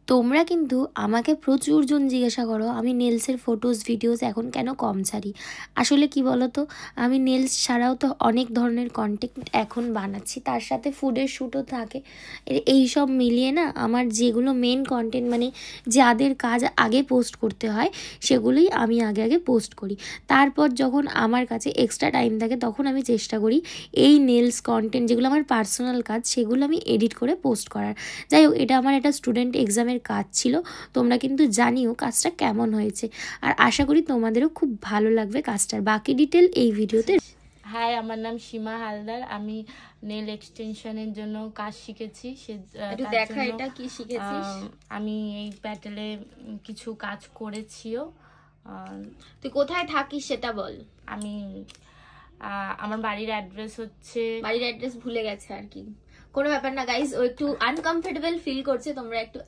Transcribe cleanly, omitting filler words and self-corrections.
তোমরা কিন্তু আমাকে প্রচুরজন জিজ্ঞাসা করো আমি নেলসের ফটোস ভিডিওস এখন কেন কম ছাড়ি। আসলে কি বলো তো, আমি নেলস ছাড়াও তো অনেক ধরনের কন্টেন্ট এখন বানাচ্ছি, তার সাথে ফুডের শ্যুটও থাকে। এই সব মিলিয়ে না আমার যেগুলো মেন কন্টেন্ট, মানে যাদের কাজ আগে পোস্ট করতে হয় সেগুলোই আমি আগে আগে পোস্ট করি। তারপর যখন আমার কাছে এক্সট্রা টাইম থাকে তখন আমি চেষ্টা করি এই নেলস কন্টেন্ট যেগুলো আমার পার্সোনাল কাজ সেগুলো আমি এডিট করে পোস্ট করার। যাই হোক, এটা আমার একটা স্টুডেন্ট এক্সামের কাজ ছিল। তোমরা কিন্তু জানিও কাজটা কেমন হয়েছে, আর আশা করি তোমাদেরও খুব ভালো লাগবে কাজটার বাকি ডিটেল এই ভিডিওতে। হাই, আমার নাম সীমা হালদার। আমি নেল এক্সটেনশনের জন্য কাজ শিখেছি। দেখা এটা কি শিখেছিস? আমি এই প্যাটেলে কিছু কাজ করেছিও। তুই কোথায় থাকিস সেটা বল। আমি আমার বাড়ির অ্যাড্রেস হচ্ছে, বাড়ির অ্যাড্রেস ভুলে গেছে আর কি, কোনো ব্যাপার না গাইজ, ও একটু আনকমফোর্টেবল ফিল করছে, তোমরা একটু